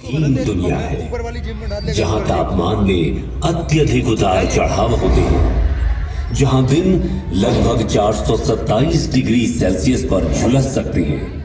हीन दुनिया है जहां तापमान में अत्यधिक उतार चढ़ाव होते हैं, जहां दिन लगभग 427 डिग्री सेल्सियस पर झुलस सकते हैं,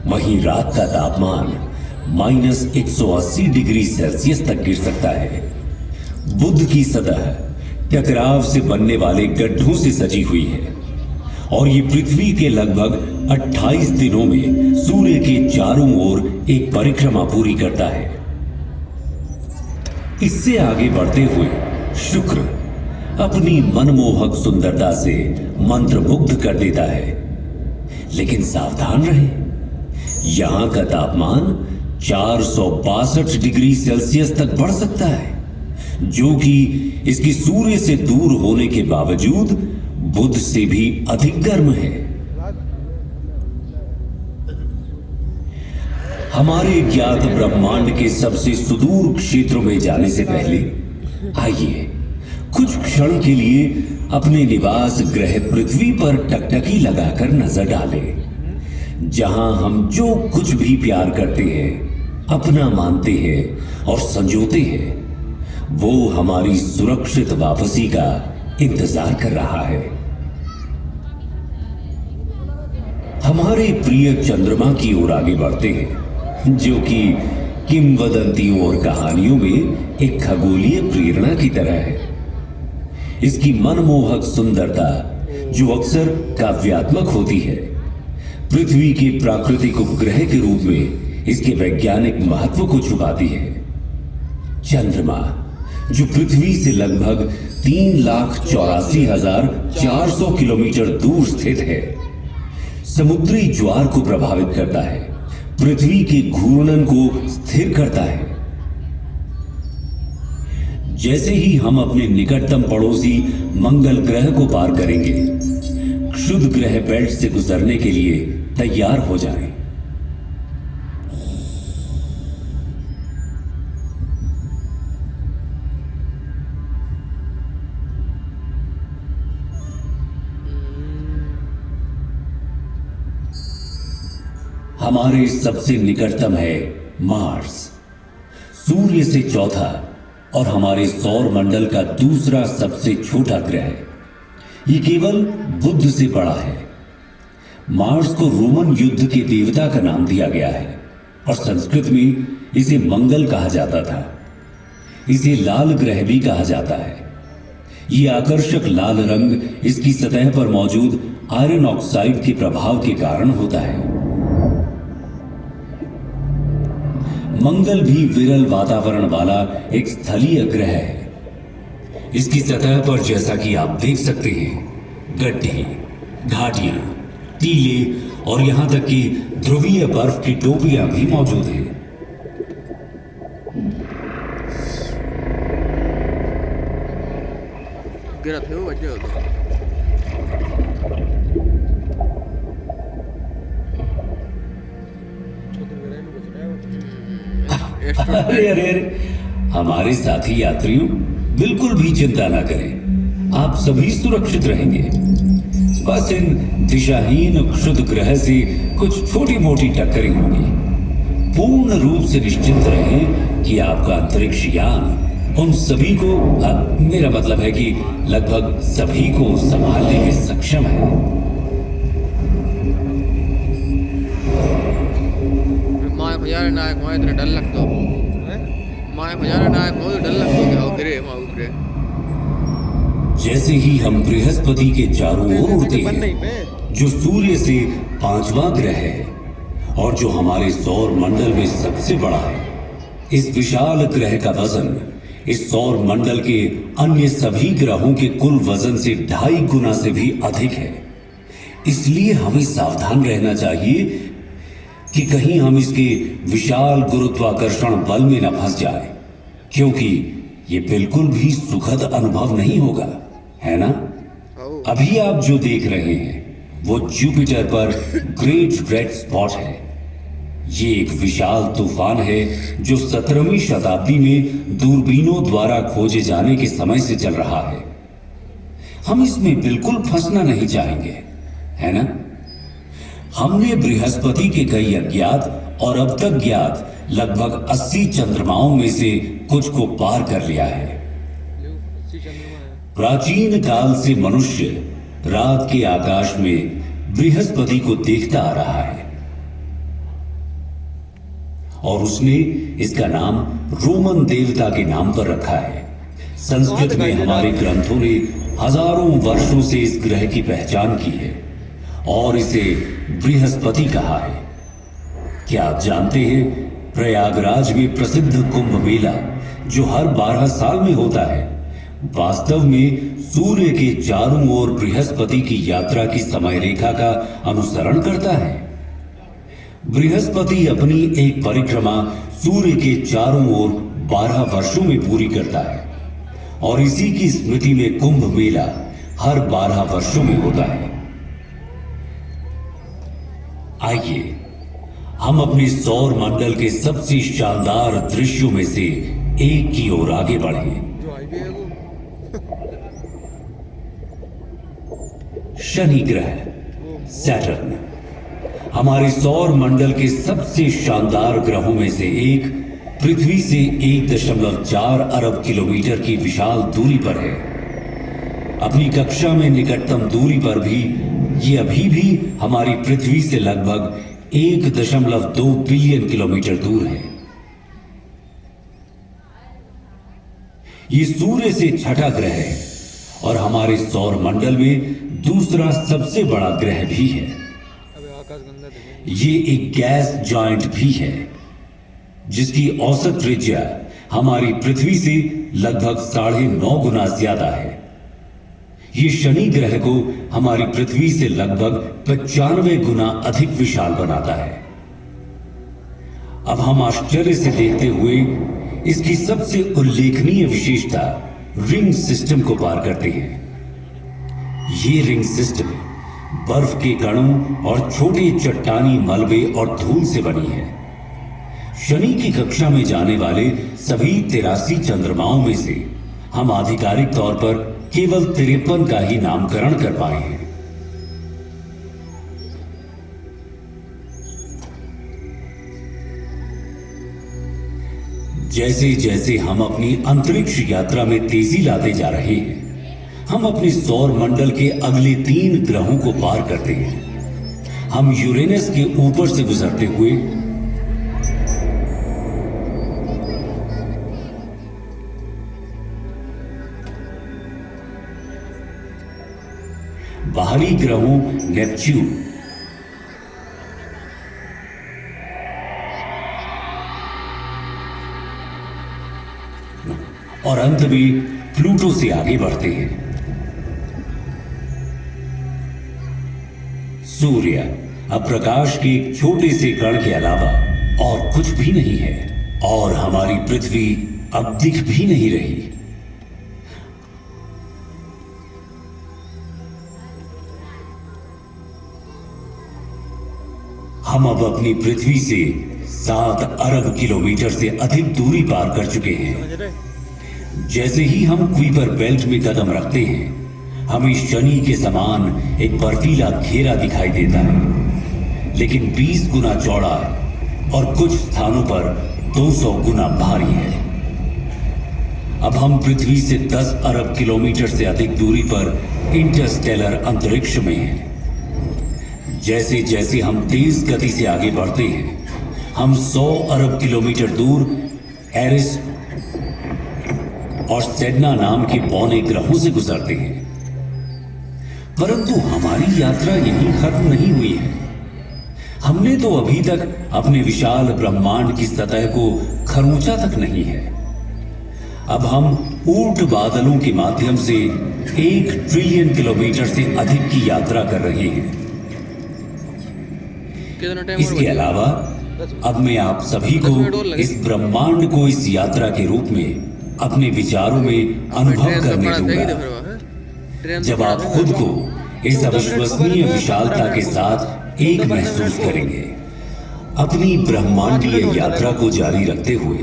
वहीं रात का तापमान -180 डिग्री सेल्सियस तक गिर सकता है। बुध की सतह टकराव से बनने वाले गड्ढों से सजी हुई है और ये पृथ्वी के लगभग 28 दिनों में सूर्य के चारों ओर एक परिक्रमा पूरी करता है। इससे आगे बढ़ते हुए शुक्र अपनी मनमोहक सुंदरता से मंत्रमुग्ध कर देता है, लेकिन सावधान रहें, यहां का तापमान 462 डिग्री सेल्सियस तक बढ़ सकता है, जो कि इसकी सूर्य से दूर होने के बावजूद बुध से भी अधिक गर्म है। हमारे ज्ञात ब्रह्मांड के सबसे सुदूर क्षेत्रों में जाने से पहले आइए कुछ क्षण के लिए अपने निवास ग्रह पृथ्वी पर टकटकी लगाकर नजर डालें, जहां हम जो कुछ भी प्यार करते हैं, अपना मानते हैं और संजोते हैं, वो हमारी सुरक्षित वापसी का इंतजार कर रहा है। हमारे प्रिय चंद्रमा की ओर आगे बढ़ते हैं, जो कि किंवदंतियों और कहानियों में एक खगोलीय प्रेरणा की तरह है। इसकी मनमोहक सुंदरता, जो अक्सर काव्यात्मक होती है, पृथ्वी के प्राकृतिक उपग्रह के रूप में इसके वैज्ञानिक महत्व को छुपाती है। चंद्रमा, जो पृथ्वी से लगभग 3,84,400 किलोमीटर दूर स्थित है, समुद्री ज्वार को प्रभावित करता है, पृथ्वी के घूर्णन को स्थिर करता है। जैसे ही हम अपने निकटतम पड़ोसी मंगल ग्रह को पार करेंगे, क्षुध ग्रह बेल्ट से गुजरने के लिए तैयार हो जाएं। हमारे सबसे निकटतम है मार्स, सूर्य से चौथा और हमारे सौर मंडल का दूसरा सबसे छोटा ग्रह। ये केवल बुध से बड़ा है। मार्स को रोमन युद्ध के देवता का नाम दिया गया है और संस्कृत में इसे मंगल कहा जाता था। इसे लाल ग्रह भी कहा जाता है। ये आकर्षक लाल रंग इसकी सतह पर मौजूद आयरन ऑक्साइड के प्रभाव के कारण होता है। मंगल भी विरल वातावरण वाला एक स्थलीय ग्रह है। इसकी सतह पर, जैसा कि आप देख सकते हैं, गड्ढे, घाटियां, टीले और यहां तक कि ध्रुवीय बर्फ की टोपियां भी मौजूद हैं। अरे अरे अरे, हमारे साथी यात्रियों, बिल्कुल भी चिंता ना करें, आप सभी सुरक्षित रहेंगे। बस इन दिशाहीन क्षुद्र ग्रह से कुछ छोटी मोटी टक्करें होंगी। पूर्ण रूप से निश्चिंत रहें कि आपका अंतरिक्ष यान उन सभी को, मेरा मतलब है कि लगभग सभी को संभालने में सक्षम है। डर लगता जैसे ही हम बृहस्पति के चारों ओर उड़ते हैं, जो सूर्य से 5वां ग्रह है और जो हमारे सौर मंडल में सबसे बड़ा है, इस विशाल ग्रह का वजन इस सौर मंडल के अन्य सभी ग्रहों के कुल वजन से 2.5 गुना से भी अधिक है। इसलिए हमें सावधान रहना चाहिए कि कहीं हम इसके विशाल गुरुत्वाकर्षण बल में न फंस जाए, क्योंकि ये बिल्कुल भी सुखद अनुभव नहीं होगा, है ना? अभी आप जो देख रहे हैं वो जुपिटर पर ग्रेट रेड स्पॉट है। ये एक विशाल तूफान है जो 17वीं शताब्दी में दूरबीनों द्वारा खोजे जाने के समय से चल रहा है। हम इसमें बिल्कुल फंसना नहीं चाहेंगे, है ना? हमने बृहस्पति के कई अज्ञात और अब तक ज्ञात लगभग 80 चंद्रमाओं में से कुछ को पार कर लिया है। प्राचीन काल से मनुष्य रात के आकाश में बृहस्पति को देखता आ रहा है और उसने इसका नाम रोमन देवता के नाम पर रखा है। संस्कृत में हमारे ग्रंथों ने हजारों वर्षों से इस ग्रह की पहचान की है और इसे बृहस्पति कहा है। क्या आप जानते हैं, प्रयागराज में प्रसिद्ध कुंभ मेला जो हर 12 साल में होता है, वास्तव में सूर्य के चारों ओर बृहस्पति की यात्रा की समय रेखा का अनुसरण करता है। बृहस्पति अपनी एक परिक्रमा सूर्य के चारों ओर 12 वर्षों में पूरी करता है और इसी की स्मृति में कुंभ मेला हर 12 वर्षों में होता है। आइए हम अपने सौर मंडल के सबसे शानदार दृश्यों में से एक की ओर आगे बढ़ें। शनि ग्रह, सैटर्न, हमारे सौर मंडल के सबसे शानदार ग्रहों में से एक, पृथ्वी से 1.4 अरब किलोमीटर की विशाल दूरी पर है। अपनी कक्षा में निकटतम दूरी पर भी ये अभी भी हमारी पृथ्वी से लगभग 1.2 बिलियन किलोमीटर दूर है। ये सूर्य से छठा ग्रह है और हमारे सौर मंडल में दूसरा सबसे बड़ा ग्रह भी है। ये एक गैस जॉइंट भी है जिसकी औसत त्रिज्या हमारी पृथ्वी से लगभग 9.5 गुना ज्यादा है। ये शनि ग्रह को हमारी पृथ्वी से लगभग 95 गुना अधिक विशाल बनाता है। अब हम आश्चर्य से देखते हुए इसकी सबसे उल्लेखनीय विशेषता रिंग सिस्टम को पार करते हैं। ये रिंग सिस्टम बर्फ के कणों और छोटे चट्टानी मलबे और धूल से बनी है। शनि की कक्षा में जाने वाले सभी 83 चंद्रमाओं में से हम आधिकारिक तौर पर केवल 53 का ही नामकरण कर पाए हैं। जैसे जैसे हम अपनी अंतरिक्ष यात्रा में तेजी लाते जा रहे हैं, हम अपने सौर मंडल के अगले 3 ग्रहों को पार करते हैं। हम यूरेनस के ऊपर से गुजरते हुए बाहरी ग्रहों नेपच्यून, और अंत में प्लूटो से आगे बढ़ते हैं। सूर्य अब प्रकाश के एक छोटे से कण के अलावा और कुछ भी नहीं है और हमारी पृथ्वी अब दिख भी नहीं रही। हम अब अपनी पृथ्वी से 7 अरब किलोमीटर से अधिक दूरी पार कर चुके हैं। जैसे ही हम कुइपर बेल्ट में कदम रखते हैं, हमें शनि के समान एक बर्फीला घेरा दिखाई देता है, लेकिन 20 गुना चौड़ा और कुछ स्थानों पर 200 गुना भारी है। अब हम पृथ्वी से 10 अरब किलोमीटर से अधिक दूरी पर इंटरस्टेलर अंतरिक्ष में हैं। जैसे जैसे हम तेज गति से आगे बढ़ते हैं, हम 100 अरब किलोमीटर दूर एरिस और सेडना नाम के पौने ग्रहों से गुजरते हैं। परंतु हमारी यात्रा यहीं खत्म नहीं हुई है। हमने तो अभी तक अपने विशाल ब्रह्मांड की सतह को खरोंचा तक नहीं है। अब हम ऊर्ट बादलों के माध्यम से 1 ट्रिलियन किलोमीटर से अधिक की यात्रा कर रहे हैं। इसके अलावा अब मैं आप सभी को इस ब्रह्मांड को इस यात्रा के रूप में अपने विचारों में अनुभव करने दूंगा, जब आप खुद को इस अविश्वसनीय विशालता के साथ एक महसूस करेंगे। अपनी ब्रह्मांडीय यात्रा को जारी रखते हुए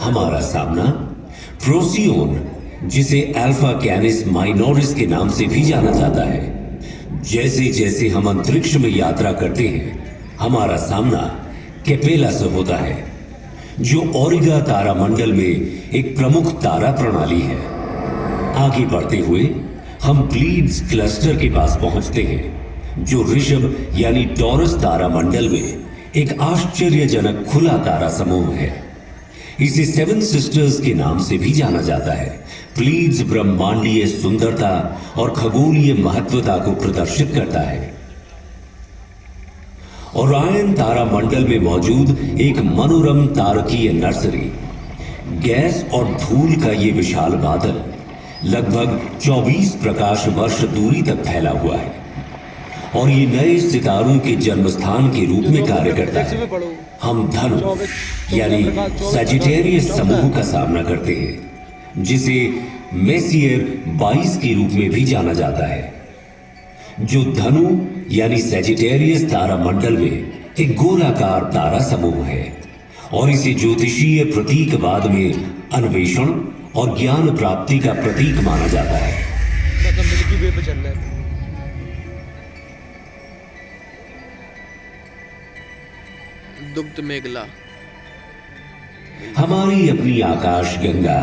हमारा सामना प्रोसियोन, जिसे अल्फा कैनिस माइनोरिस के नाम से भी जाना जाता है। जैसे जैसे हम अंतरिक्ष में यात्रा करते हैं, हमारा सामना केपेला से होता है, जो ओरिगा तारामंडल में एक प्रमुख तारा प्रणाली है। आगे बढ़ते हुए हम प्लीड्स क्लस्टर के पास पहुंचते हैं, जो ऋषभ यानी टॉरस तारामंडल में एक आश्चर्यजनक खुला तारा समूह है। इसे सेवन सिस्टर्स के नाम से भी जाना जाता है। प्लीड्स ब्रह्मांडीय सुंदरता और खगोलीय महत्वता को प्रदर्शित करता है। ओरायन तारामंडल में मौजूद एक मनोरम तारकीय नर्सरी, गैस और धूल का ये विशाल बादल लगभग 24 प्रकाश वर्ष दूरी तक फैला हुआ है और ये नए सितारों के जन्मस्थान के रूप में कार्य करता है। हम धनु यानी सजिटेरियस समूह का सामना करते हैं, जिसे मेसियर 22 के रूप में भी जाना जाता है, जो धनु यानी सजिटेरियस तारामंडल में एक गोलाकार तारा समूह है और इसे ज्योतिषीय प्रतीकवाद में अन्वेषण और ज्ञान प्राप्ति का प्रतीक माना जाता है। मतलब मिल्की वे पे चल रहा है। दुग्ध मेघला हमारी अपनी आकाश गंगा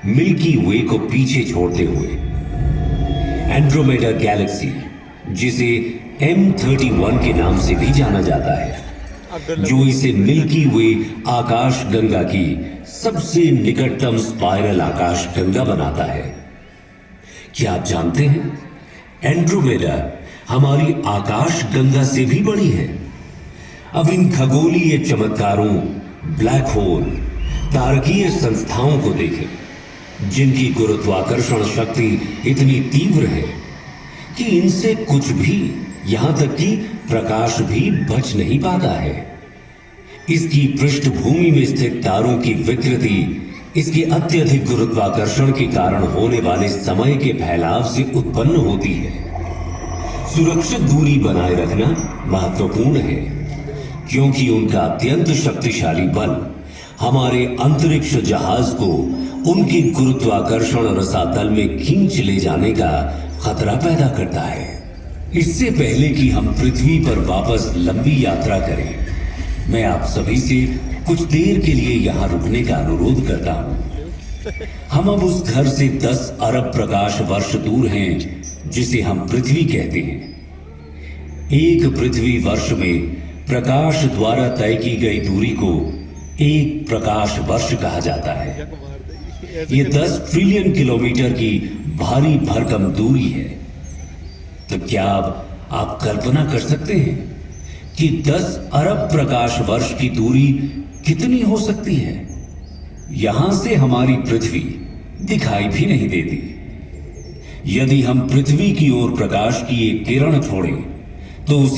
मिल्की वे को पीछे छोड़ते हुए एंड्रोमेडा गैलेक्सी, जिसे M31 के नाम से भी जाना जाता है, जो इसे मिल्की वे आकाश गंगा की सबसे निकटतम स्पाइरल आकाश गंगा बनाता है। क्या आप जानते हैं, एंड्रोमेडा हमारी आकाश गंगा से भी बड़ी है। अब इन खगोलीय चमत्कारों, ब्लैक होल, तारकीय संस्थाओं को देखें, जिनकी गुरुत्वाकर्षण शक्ति इतनी तीव्र है कि इनसे कुछ भी, यहां तक कि प्रकाश भी बच नहीं पाता है। इसकी पृष्ठभूमि में स्थित तारों की विकृति इसके अत्यधिक गुरुत्वाकर्षण के कारण होने वाले समय के फैलाव से उत्पन्न होती है। सुरक्षित दूरी बनाए रखना महत्वपूर्ण है, क्योंकि उनका अत्यंत शक्तिशाली बल हमारे अंतरिक्ष जहाज को उनके गुरुत्वाकर्षण रसातल में खींच ले जाने का खतरा पैदा करता है। इससे पहले कि हम पृथ्वी पर वापस लंबी यात्रा करें, मैं आप सभी से कुछ देर के लिए यहां रुकने का अनुरोध करता हूं। हम अब उस घर से 10 अरब प्रकाश वर्ष दूर हैं, जिसे हम पृथ्वी कहते हैं। एक पृथ्वी वर्ष में प्रकाश द्वारा तय की गई दूरी को एक प्रकाश वर्ष कहा जाता है। ये 10 ट्रिलियन किलोमीटर की भारी भरकम दूरी है। तो क्या आप कल्पना कर सकते हैं कि 10 अरब प्रकाश वर्ष की दूरी कितनी हो सकती है? यहां से हमारी पृथ्वी दिखाई भी नहीं देती। यदि हम पृथ्वी की ओर प्रकाश की एक किरण छोड़ें तो उसे